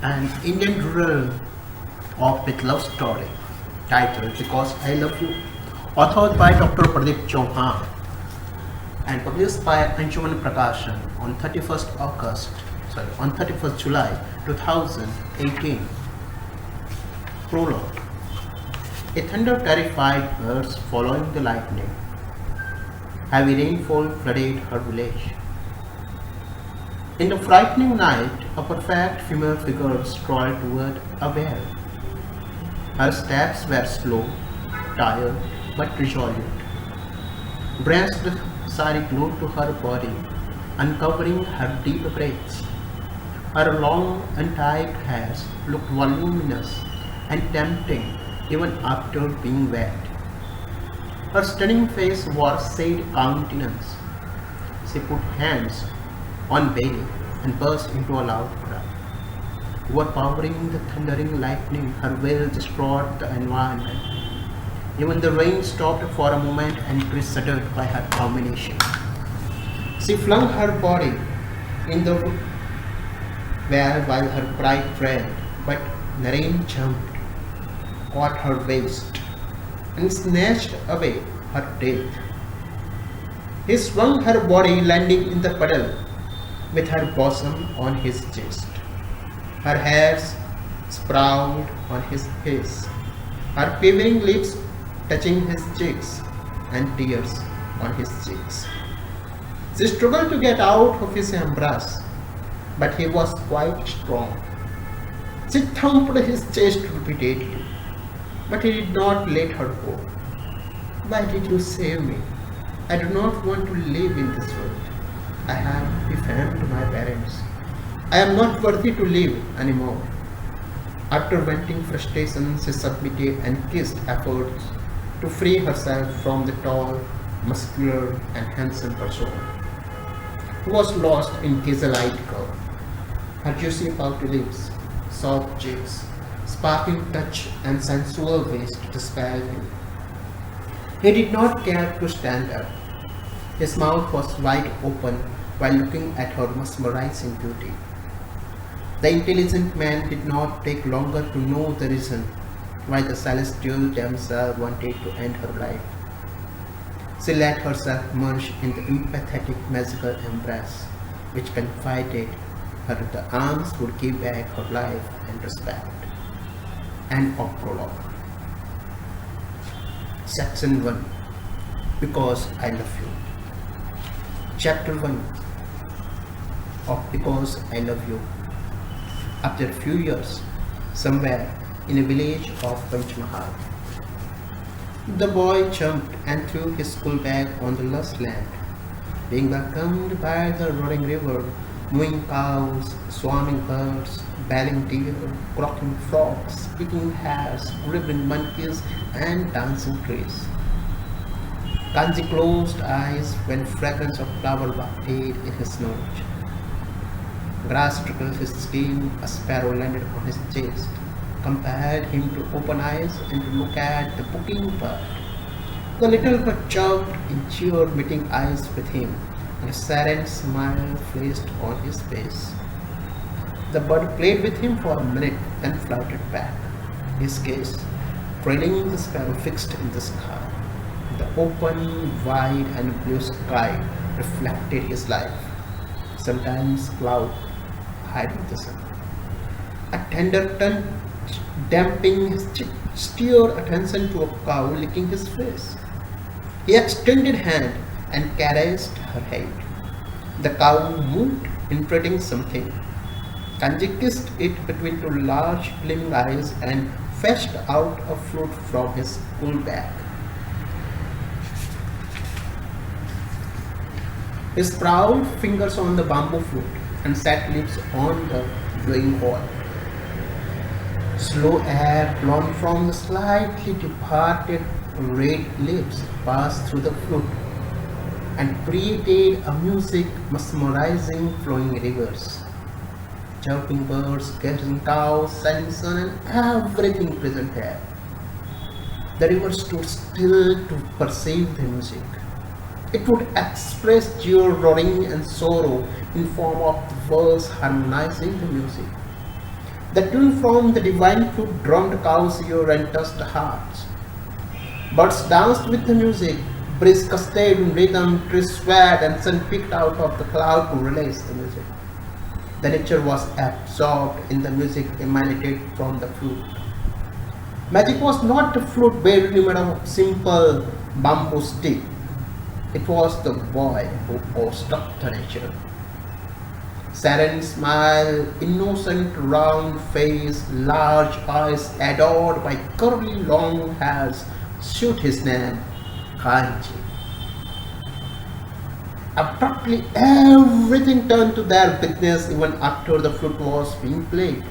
An Indian rural Offbeat love story titled Because I Love You, authored by Dr. Pradip Chauhan and published by Anshuman Prakashan on 31st July 2018. Prologue. A thunder terrified birds following the lightning. Heavy rainfall flooded her village. In the frightening night, a perfect female figure strolled toward a well. Her steps were slow, tired, but resolute. Breast sari glued to her body, uncovering her deep braids. Her long, untied hairs looked voluminous and tempting even after being wet. Her stunning face wore sad countenance. She put hands on belly and burst into a loud cry. Overpowering the thundering lightning, her wail destroyed the environment. Even the rain stopped for a moment and Chris shuddered by her combination. She flung her body in the well while her pride trailed, but the rain jumped, caught her waist, and snatched away her teeth. He swung her body, landing in the puddle with her bosom on his chest. Her hairs sprawled on his face, her quivering lips touching his cheeks, and tears on his cheeks. She struggled to get out of his embrace, but he was quite strong. She thumped his chest repeatedly, but he did not let her go. Why did you save me? I do not want to live in this world. I have defamed my parents. I am not worthy to live anymore. After venting frustration, she submitted and kissed efforts to free herself from the tall, muscular, and handsome person who was lost in hazel-eyed curve. Her juicy pouty lips, soft cheeks, sparkling touch, and sensual waist dispelled him. He did not care to stand up. His mouth was wide open while looking at her mesmerizing beauty. The intelligent man did not take longer to know the reason why the celestial damsel wanted to end her life. She let herself merge in the empathetic magical embrace, which confided her the arms would give back her life and respect. End of prologue. Section 1. Because I Love You. Chapter 1 of Because I Love You. After a few years, somewhere in a village of Panchmahal, the boy jumped and threw his school bag on the lush land, being welcomed by the roaring river, mooing cows, swarming birds, bailing deer, croaking frogs, kicking hares, ribbon monkeys, and dancing trees. Kanji closed eyes when fragrance of flower wafted in his nose. Grass trickled his skin, a sparrow landed on his chest, compared him to open eyes and to look at the booking bird. The little bird chirped in cheer, meeting eyes with him, and a serene smile flashed on his face. The bird played with him for a minute, then floated back, his gaze trailing the sparrow fixed in the sky. The open, wide, and blue sky reflected his life, sometimes cloud hiding the sun. A tender touch damping his cheek steered attention to a cow licking his face. He extended hand and caressed her head. The cow moved, entreating something. Kanji kissed it between two large gleaming eyes and fetched out a fruit from his school bag. His proud fingers on the bamboo flute and set lips on the blowing oil. Slow air blown from the slightly departed red lips passed through the flute and created a music mesmerizing flowing rivers. Chirping birds, gazing cows, shining sun, and everything present there. The river stood still to perceive the music. It would express joy, roaring, and sorrow in form of the verse harmonizing the music. The tune from the divine flute drummed cows' ear and touched hearts. Birds danced with the music, breeze cascaded in rhythm, trees swayed, and sun peeked out of the cloud to release the music. The nature was absorbed in the music emanated from the flute. Magic was not the flute barely made of simple bamboo stick. It was the boy who awestruck the nature. Serene smile, innocent round face, large eyes adored by curly long hairs, shoot his name, Kanchi. Abruptly everything turned to their business even after the flute was being played.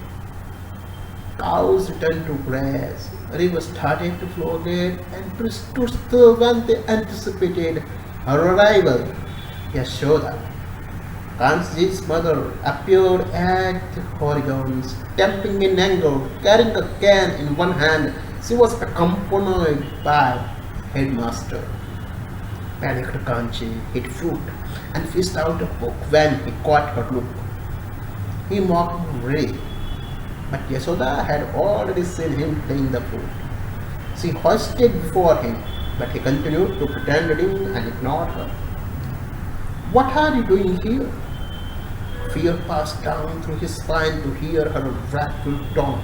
Cows returned to graze, rivers started to flow again, and trees stood still when they anticipated her arrival. Yashoda, Kanchi's mother, appeared at the horizon, stamping in anger, carrying a can in one hand. She was accompanied by headmaster. Panicked Kanchi hid foot and fished out a book when he caught her look. He mocked Ray, but Yashoda had already seen him playing the flute. She hoisted before him, but he continued to pretend reading and ignored her. What are you doing here? Fear passed down through his spine to hear her wrathful tone.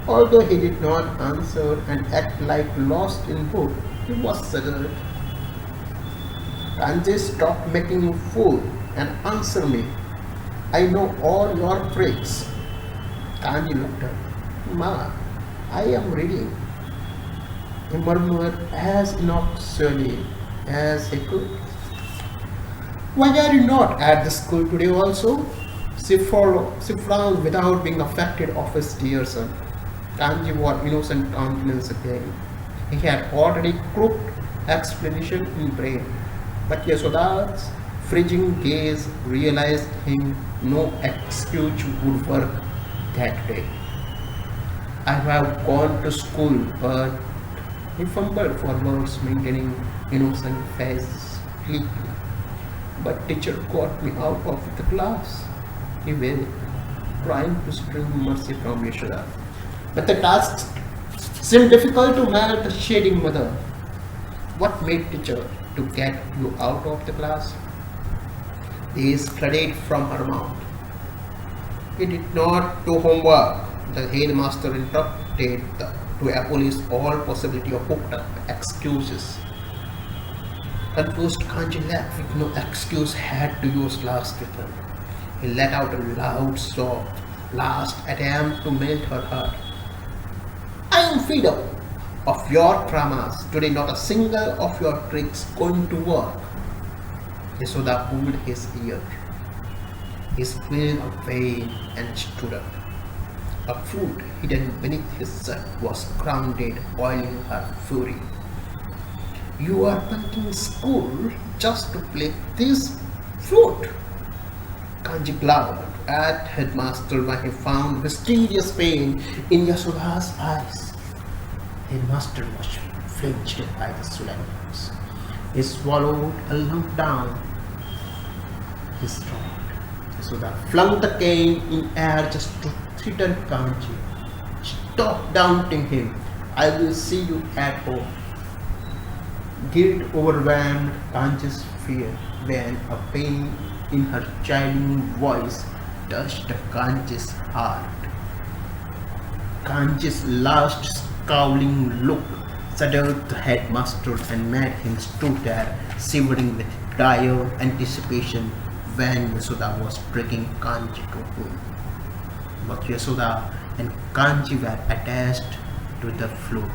Although he did not answer and act like lost in book, he was settled. Kanji, stop making you fool and answer me. I know all your tricks. Kanji looked up. Ma, I am reading. He murmured as innocuously as he could. Why are you not at the school today also? She frowned without being affected of his dear son. Kanji wore innocent countenance again. He had already crooked explanation in brain, but Yashoda's frigid gaze realized him no excuse would work that day. I have gone to school, but he fumbled for words, maintaining innocent face sleepily. But teacher got me out of the class. He wailed, trying to scream mercy from Yashoda. But the task seemed difficult to manage the shading mother. What made teacher to get you out of the class? These flooded from her mouth. He did not do homework. The headmaster interrupted to abolish all possibility of hooked up excuses. Confused, Kanji left with no excuse had to use last return. He let out a loud sob, last attempt to melt her heart. I am fed up of your dramas. Today not a single of your tricks going to work. Yashoda pulled his ear. He squealed of pain and stood up. A flute hidden beneath his shirt was grounded, boiling her fury. You are bunking school just to play this flute? Kanji glowered at headmaster when he found mysterious pain in Yashoda's eyes. Headmaster was flinched by the surroundings. He swallowed a lump down his throat. Yashoda flung the cane in air just to threaten Kanji. Stop doubting him. I will see you at home. Guilt overwhelmed Kanji's fear when a pain in her chiding voice touched Kanji's heart. Kanji's last scowling look shadowed the headmaster and made him stood there, shivering with dire anticipation when Yashoda was breaking Kanji to him. But Yashoda and Kanji were attached to the flute.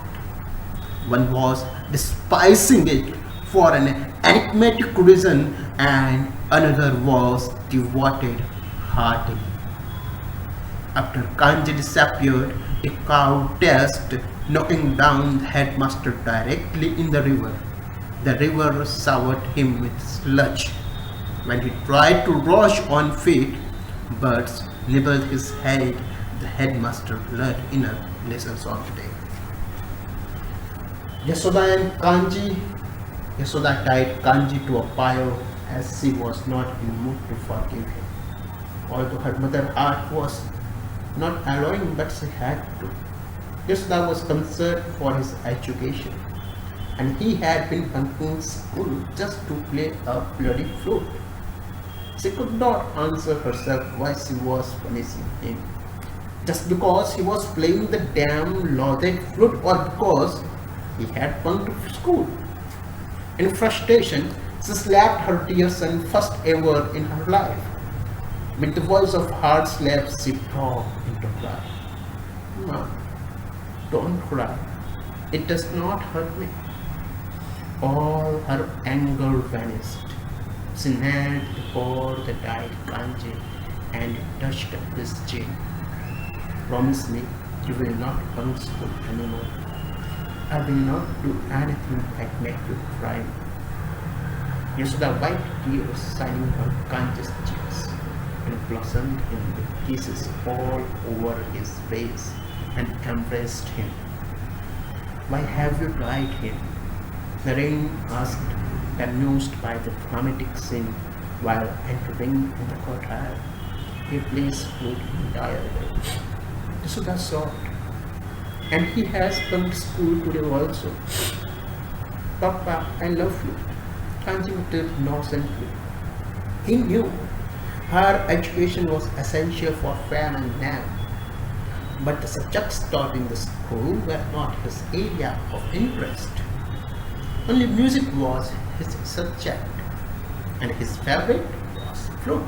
One was despising it for an enigmatic reason, and another was devoted heartily. After Kanji disappeared, a cow dashed, knocking down the headmaster directly in the river. The river showered him with sludge. When he tried to rush on feet, birds nibbled his head. The headmaster learned enough lessons of the day. Yashoda and Kanji. Yashoda tied Kanji to a pile as she was not in mood to forgive him. Although her mother's heart was not allowing, but she had to. Yasuda was concerned for his education, and he had been bunking school just to play a bloody flute. She could not answer herself why she was punishing him. Just because he was playing the damn loaded flute or because he had bunked school. In frustration, she slapped her dear son first ever in her life. With the voice of hard slaps, she broke into cry. Mom, don't cry. It does not hurt me. All her anger vanished. She knelt before the died Kanji and touched his chin. Promise me you will not bunk school anymore. I will not do anything that make you cry. Yasuda wiped tears shining her Kanji's cheeks and blossomed him with kisses all over his face and embraced him. Why have you died him? Naren asked, amused by the dramatic scene while entering in the courtyard. He plays flute entirely. Yasuda sobbed. And he has bunked school today also. Papa, I love you. Kanji muttered innocently. He knew her education was essential for fame and name, but the subjects taught in the school were not his area of interest. Only music was his subject, and his favorite was flute.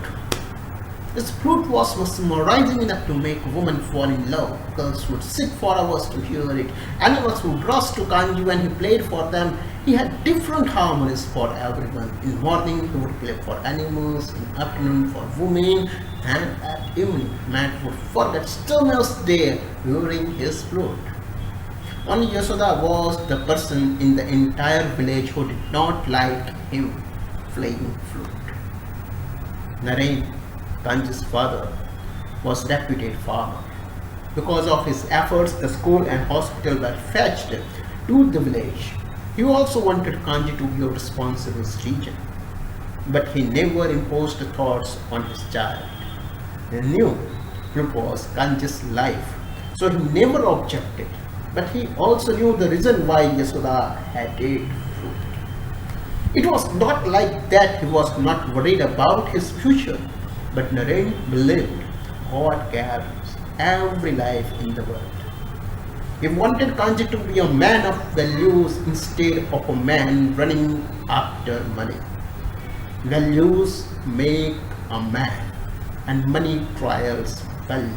His flute was mesmerizing enough to make women fall in love. Girls would sit for hours to hear it. Animals would rush to Kanji when he played for them. He had different harmonies for everyone. In morning he would play for animals, in afternoon for women, and at evening man would forget stillness there hearing his flute. Only Yashoda was the person in the entire village who did not like him playing flute. Naren, Kanji's father, was deputy farmer. Because of his efforts, the school and hospital were fetched to the village. He also wanted Kanji to be a responsible citizen, but he never imposed thoughts on his child. He knew it was Kanji's life, so he never objected. But he also knew the reason why Yashoda hated fruit. It was not like that he was not worried about his future, but Naren believed God carries every life in the world. He wanted Kanji to be a man of values instead of a man running after money. Values make a man, and money trials values,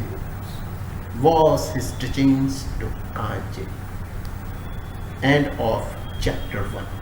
was his teachings to Kanji. End of chapter 1.